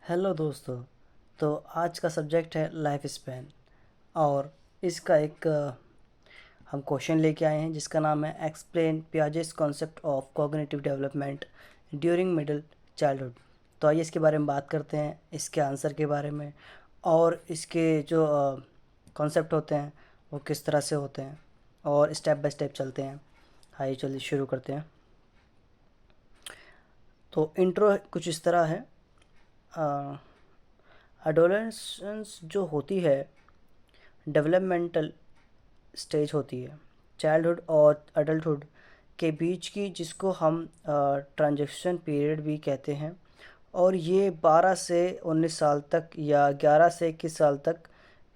Hello दोस्तों। तो आज का सब्जेक्ट है लाइफ स्पैन और इसका एक हम क्वेश्चन लेके आए हैं जिसका नाम है explain Piaget's concept of cognitive development during middle childhood. तो आइए इसके बारे में बात करते हैं, इसके आंसर के बारे में और इसके जो कॉन्सेप्ट होते हैं वो किस तरह से होते हैं और स्टेप बाय स्टेप चलते हैं। आइए चलिए शुरू करते हैं। तो इंट्रो कुछ इस तरह है। एडोलेसेंस जो होती है डेवलपमेंटल स्टेज होती है चाइल्डहुड और अडल्टहुड के बीच की, जिसको हम ट्रांजिशन पीरियड भी कहते हैं। और ये 12 से 19 साल तक या 11 से 21 साल तक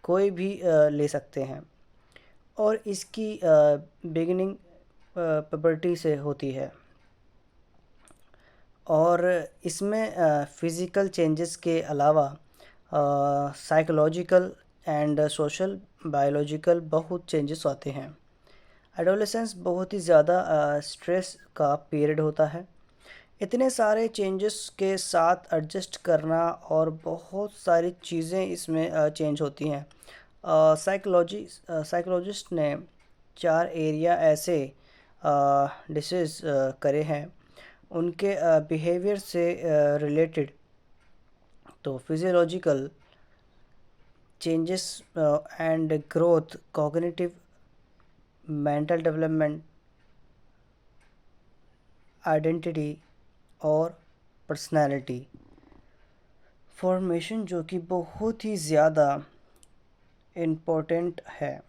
कोई भी ले सकते हैं। और इसकी बिगिनिंग पुबर्टी से होती है और इसमें फ़िज़िकल चेंजेस के अलावा साइकोलॉजिकल एंड सोशल बायोलॉजिकल बहुत चेंजेस आते हैं। एडोलेसेंस बहुत ही ज़्यादा स्ट्रेस का पीरियड होता है। इतने सारे चेंजेस के साथ एडजस्ट करना और बहुत सारी चीज़ें इसमें चेंज होती हैं। साइकोलॉजिस्ट ने 4 एरिया ऐसे डिसीज़ करे हैं उनके बिहेवियर से रिलेटेड। तो physiological changes and growth, cognitive, mental development, identity और पर्सनालिटी फॉर्मेशन, जो कि बहुत ही ज़्यादा इम्पोर्टेंट है।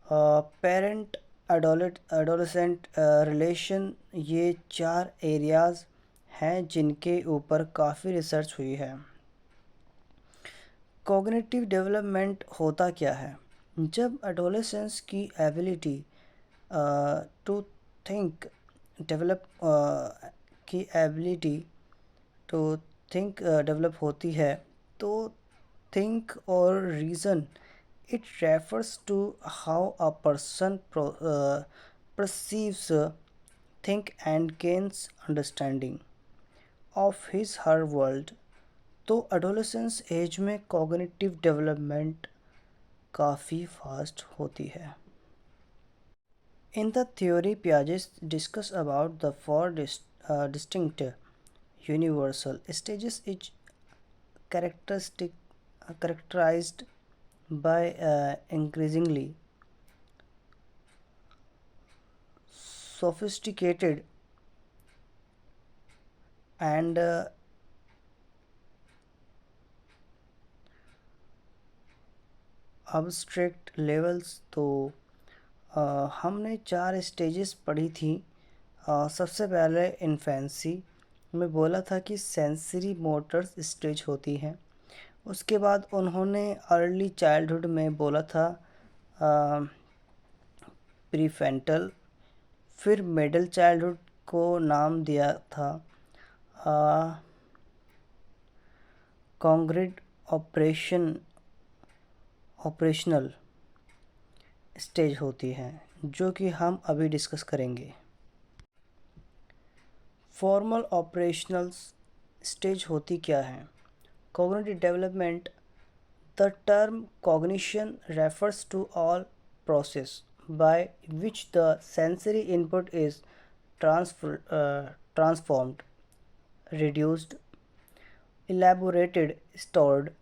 पेरेंट एडोलेसेंट रिलेशन, ये 4 एरियाज़ हैं जिनके ऊपर काफ़ी रिसर्च हुई है। कॉग्निटिव डेवलपमेंट होता क्या है? जब एडोलेसेंस की एबिलिटी टू थिंक डेवलप की एबिलिटी टू थिंक डेवलप होती है, तो थिंक और reason, it refers to how a person perceives, think and gains understanding of his her world। तो एडोलेसेंस एज में कॉग्निटिव डेवलपमेंट काफ़ी फास्ट होती है। In the theory, Piaget discuss about the four distinct universal stages, each characterized by increasingly sophisticated and abstract levels। तो हमने 4 stages पढ़ी थी। सबसे पहले इन्फेंसी में बोला था कि सेंसरी मोटर्स स्टेज होती हैं। उसके बाद उन्होंने अर्ली चाइल्डहुड में बोला था प्रीफ्रंटल। फिर मिडिल चाइल्डहुड को नाम दिया था कॉन्ग्रेट ऑपरेशनल स्टेज होती है, जो कि हम अभी डिस्कस करेंगे। फॉर्मल ऑपरेशनल स्टेज होती क्या है? Cognitive development, the term cognition refers to all process by which the sensory input is transformed, reduced, elaborated, stored,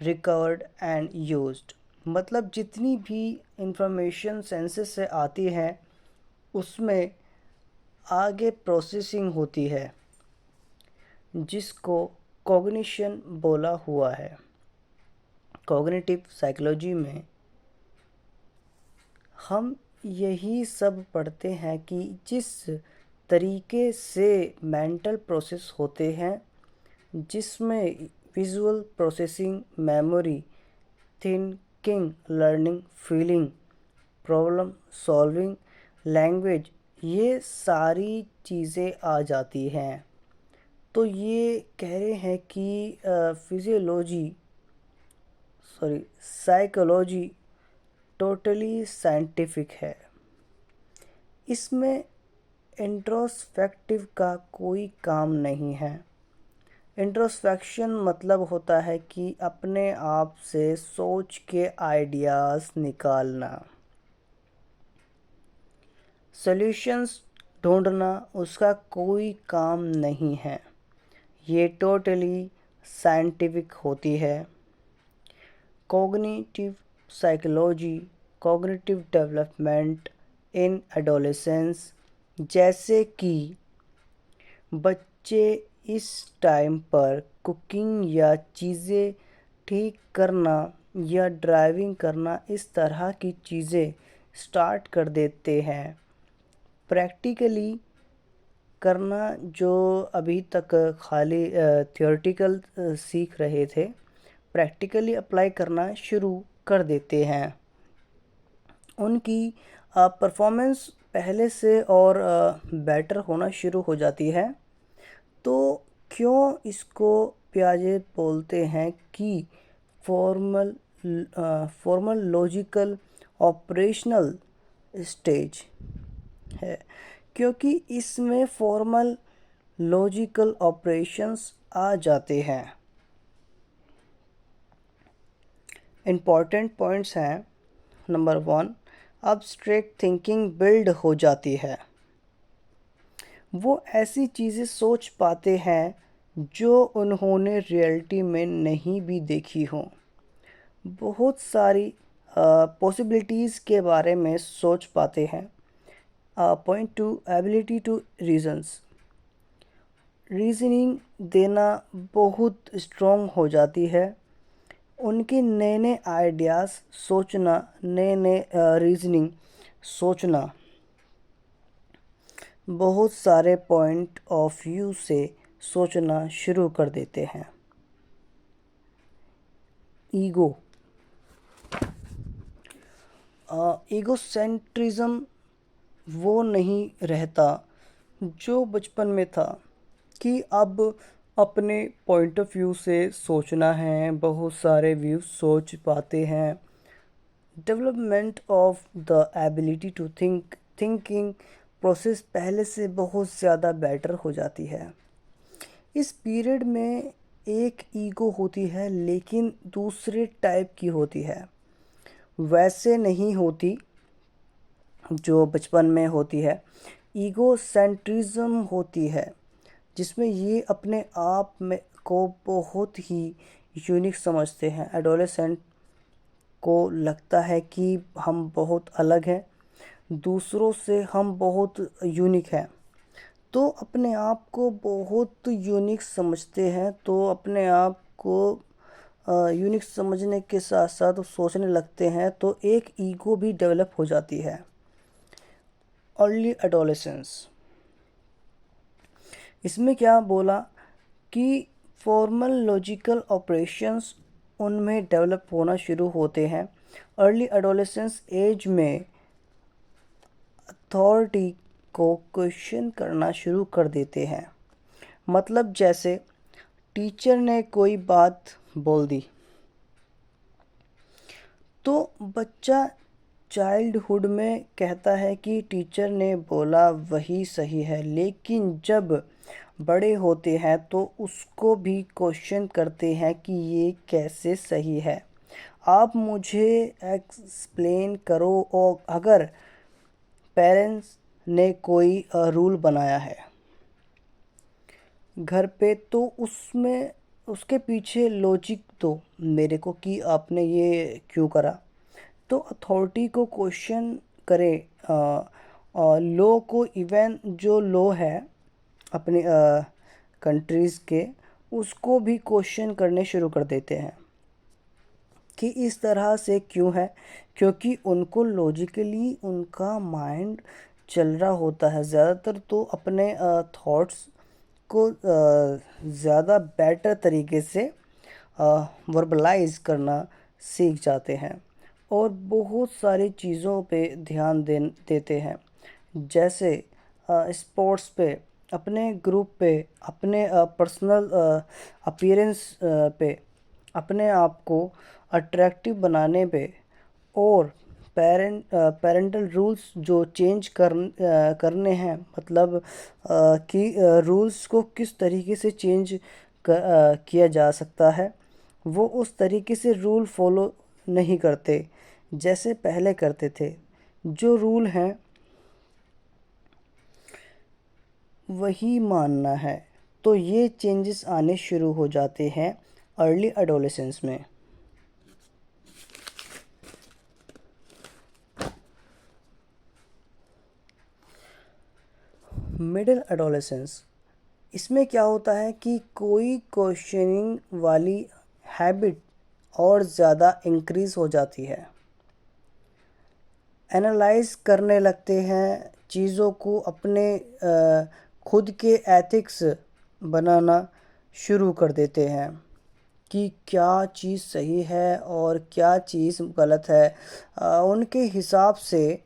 recovered and used। मतलब जितनी भी इंफॉर्मेशन सेंसेस से आती है उसमें आगे प्रोसेसिंग होती है, जिसको कॉग्निशन बोला हुआ है। कॉग्निटिव साइकोलॉजी में हम यही सब पढ़ते हैं कि जिस तरीके से मेंटल प्रोसेस होते हैं, जिसमें visual processing, memory, thinking, learning, feeling, problem solving, language, ये सारी चीज़ें आ जाती हैं। तो ये कह रहे हैं कि साइकोलॉजी टोटली साइंटिफिक है। इसमें इंट्रोस्पेक्टिव का कोई काम नहीं है। इंट्रोस्पेक्शन मतलब होता है कि अपने आप से सोच के आइडियाज़ निकालना, सॉल्यूशंस ढूंढना उसका कोई काम नहीं है, ये टोटली साइंटिफिक होती है। Cognitive psychology, cognitive development in adolescence, जैसे कि बच्चे इस टाइम पर कुकिंग या चीज़ें ठीक करना या ड्राइविंग करना, इस तरह की चीज़ें स्टार्ट कर देते हैं। प्रैक्टिकली करना जो अभी तक खाली थियोरेटिकल सीख रहे थे, प्रैक्टिकली अप्लाई करना शुरू कर देते हैं। उनकी परफॉर्मेंस पहले से और बेटर होना शुरू हो जाती है। तो क्यों इसको पियाजे बोलते हैं कि formal formal logical operational stage है? क्योंकि इसमें फॉर्मल लॉजिकल ऑपरेशंस आ जाते हैं। इम्पॉर्टेंट पॉइंट्स हैं। नंबर 1, अब्स्ट्रैक्ट थिंकिंग बिल्ड हो जाती है। वो ऐसी चीज़ें सोच पाते हैं जो उन्होंने रियलिटी में नहीं भी देखी हों। बहुत सारी पॉसिबिलिटीज़ के बारे में सोच पाते हैं। पॉइंट 2, एबिलिटी टू रीजनिंग देना बहुत स्ट्रॉन्ग हो जाती है। उनके नए नए आइडियाज़ सोचना, नए नए रीजनिंग सोचना, बहुत सारे पॉइंट ऑफ व्यू से सोचना शुरू कर देते हैं। ईगो, ईगोसेंट्रिज्म वो नहीं रहता जो बचपन में था कि अब अपने पॉइंट ऑफ व्यू से सोचना है, बहुत सारे व्यू सोच पाते हैं। Development of the ability to thinking process पहले से बहुत ज़्यादा बेटर हो जाती है। इस पीरियड में एक ईगो होती है लेकिन दूसरे टाइप की होती है, वैसे नहीं होती जो बचपन में होती है। ईगो सेंट्रिज्म होती है जिसमें ये अपने आप में को बहुत ही यूनिक समझते हैं। एडोलेसेंट को लगता है कि हम बहुत अलग हैं, दूसरों से हम बहुत यूनिक हैं, तो अपने आप को बहुत यूनिक समझते हैं। तो अपने आप को यूनिक समझने के साथ साथ सोचने लगते हैं, तो एक ईगो भी डेवलप हो जाती है। अर्ली एडोलेसेंस, इसमें क्या बोला कि फॉर्मल लॉजिकल ऑपरेशंस उनमें डेवलप होना शुरू होते हैं। अर्ली एडोलेसेंस एज में अथॉरिटी को क्वेश्चन करना शुरू कर देते हैं। मतलब जैसे टीचर ने कोई बात बोल दी तो बच्चा चाइल्डहुड में कहता है कि टीचर ने बोला वही सही है, लेकिन जब बड़े होते हैं तो उसको भी क्वेश्चन करते हैं कि ये कैसे सही है, आप मुझे एक्सप्लेन करो। और अगर पेरेंट्स ने कोई रूल बनाया है घर पे, तो उसमें उसके पीछे लॉजिक दो मेरे को कि आपने ये क्यों करा। तो अथॉरिटी को क्वेश्चन करे, लॉ को, इवन जो लॉ है अपने कंट्रीज़ के, उसको भी क्वेश्चन करने शुरू कर देते हैं कि इस तरह से क्यों है, क्योंकि उनको लॉजिकली उनका माइंड चल रहा होता है। ज़्यादातर तो अपने थॉट्स को ज़्यादा बेटर तरीके से वर्बलाइज करना सीख जाते हैं और बहुत सारी चीज़ों पे ध्यान देते हैं, जैसे स्पोर्ट्स पे, अपने ग्रुप पे, अपने पर्सनल अपीयरेंस पे, अपने आप को अट्रैक्टिव बनाने पे, और पेरेंटल रूल्स जो चेंज करने हैं, मतलब कि रूल्स को किस तरीके से चेंज किया जा सकता है। वो उस तरीके से रूल फॉलो नहीं करते जैसे पहले करते थे। जो रूल हैं वही मानना है। तो ये चेंजेस आने शुरू हो जाते हैं अर्ली एडोलेसेंस में। मिडिल एडोलेसेंस, इसमें क्या होता है कि कोई क्वेश्चनिंग वाली हैबिट और ज़्यादा इंक्रीज़ हो जाती है। एनालाइज करने लगते हैं चीज़ों को, अपने खुद के एथिक्स बनाना शुरू कर देते हैं कि क्या चीज़ सही है और क्या चीज़ गलत है, उनके हिसाब से,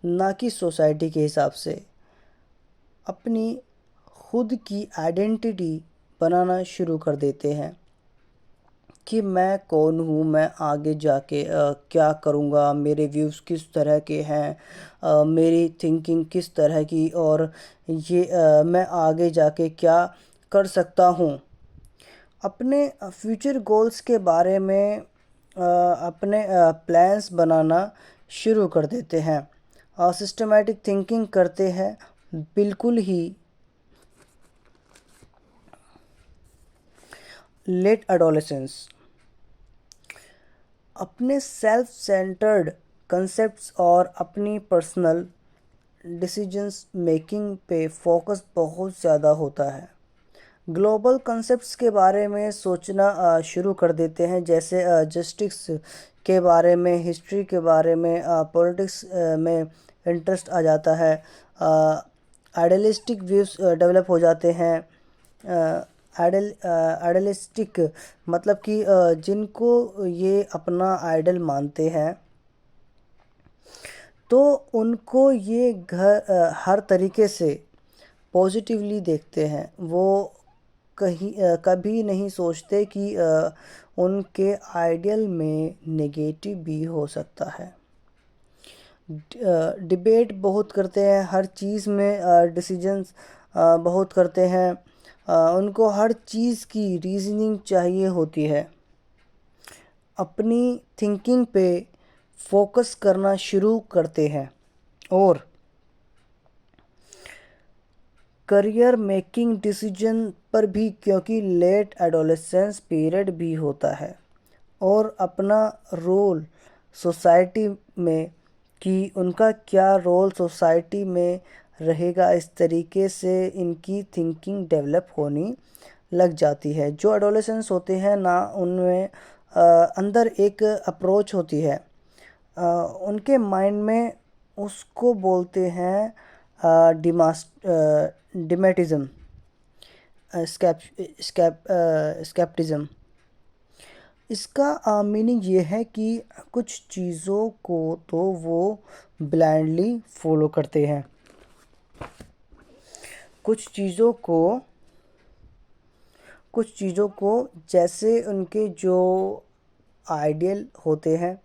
ना कि सोसाइटी के हिसाब से। अपनी खुद की आइडेंटिटी बनाना शुरू कर देते हैं कि मैं कौन हूँ, मैं आगे जाके क्या करूँगा, मेरे व्यूज़ किस तरह के हैं, मेरी थिंकिंग किस तरह की, और ये मैं आगे जाके क्या कर सकता हूँ। अपने फ्यूचर गोल्स के बारे में अपने प्लान्स बनाना शुरू कर देते हैं और सिस्टमैटिक थिंकिंग करते हैं। बिल्कुल ही लेट एडोलेसेंस, अपने सेल्फ सेंटर्ड कंसेप्ट्स और अपनी पर्सनल डिसीजंस मेकिंग पे फोकस बहुत ज़्यादा होता है। ग्लोबल कंसेप्ट्स के बारे में सोचना शुरू कर देते हैं, जैसे जस्टिस के बारे में, हिस्ट्री के बारे में, पॉलिटिक्स में इंटरेस्ट आ जाता है। आइडियलिस्टिक व्यूज़ डेवलप हो जाते हैं। आइडियलिस्टिक मतलब कि जिनको ये अपना आइडल मानते हैं, तो उनको ये हर तरीके से पॉजिटिवली देखते हैं। वो कभी नहीं सोचते कि उनके आइडियल में नेगेटिव भी हो सकता है। डिबेट बहुत करते हैं हर चीज़ में, डिसीजंस बहुत करते हैं। उनको हर चीज़ की रीजनिंग चाहिए होती है। अपनी थिंकिंग पे फोकस करना शुरू करते हैं और करियर मेकिंग डिसीजन पर भी, क्योंकि लेट एडोलेसेंस पीरियड भी होता है, और अपना रोल सोसाइटी में, कि उनका क्या रोल सोसाइटी में रहेगा, इस तरीके से इनकी थिंकिंग डेवलप होनी लग जाती है। जो एडोलेसेंस होते हैं ना, उनमें अंदर एक अप्रोच होती है उनके माइंड में, उसको बोलते हैं डिमेटिज़म, स्केप्टिज़म। इसका मीनिंग ये है कि कुछ चीज़ों को तो वो ब्लाइंडली फॉलो करते हैं, कुछ चीज़ों को जैसे उनके जो आइडियल होते हैं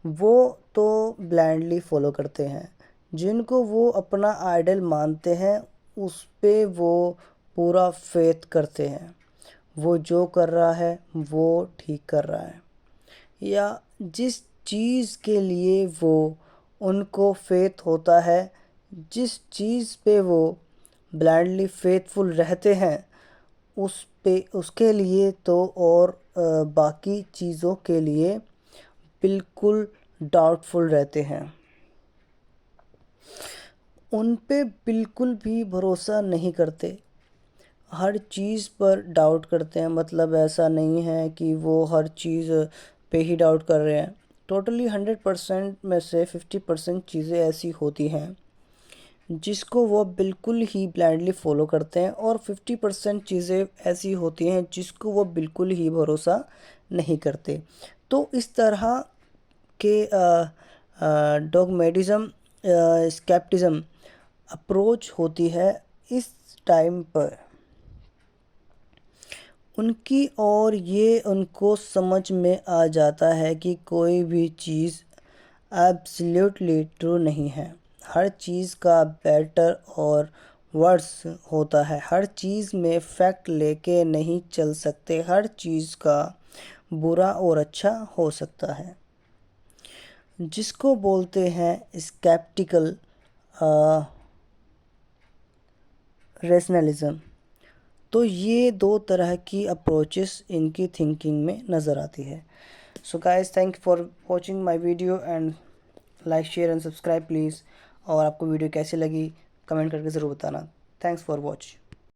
वो तो ब्लाइंडली फॉलो करते हैं। जिनको वो अपना आइडल मानते हैं उस पे वो पूरा फेथ करते हैं। वो जो कर रहा है वो ठीक कर रहा है, या जिस चीज़ के लिए वो उनको फेथ होता है, जिस चीज़ पे वो ब्लाइंडली फेथफुल रहते हैं, उस पे, उसके लिए तो, और बाकी चीज़ों के लिए बिल्कुल डाउटफुल रहते हैं। उन पे बिल्कुल भी भरोसा नहीं करते, हर चीज़ पर डाउट करते हैं। मतलब ऐसा नहीं है कि वो हर चीज़ पे ही डाउट कर रहे हैं। टोटली 100% में से 50% चीज़ें ऐसी होती हैं जिसको वो बिल्कुल ही ब्लाइंडली फॉलो करते हैं, और 50% चीज़ें ऐसी होती हैं जिसको वो बिल्कुल ही भरोसा नहीं करते। तो इस तरह के डॉगमेटिज़म, स्केप्टिज़म अप्रोच होती है इस टाइम पर उनकी, और ये उनको समझ में आ जाता है कि कोई भी चीज़ एब्सोल्युटली ट्रू नहीं है। हर चीज़ का बेटर और वर्ड्स होता है। हर चीज़ में फैक्ट लेके नहीं चल सकते, हर चीज़ का बुरा और अच्छा हो सकता है। जिसको बोलते हैं स्केप्टिकल रेशनलिज्म। तो ये दो तरह की अप्रोचेस इनकी थिंकिंग में नज़र आती है। So guys, thank you for watching my video and like share and subscribe please. और आपको वीडियो कैसी लगी कमेंट करके ज़रूर बताना। Thanks for watch.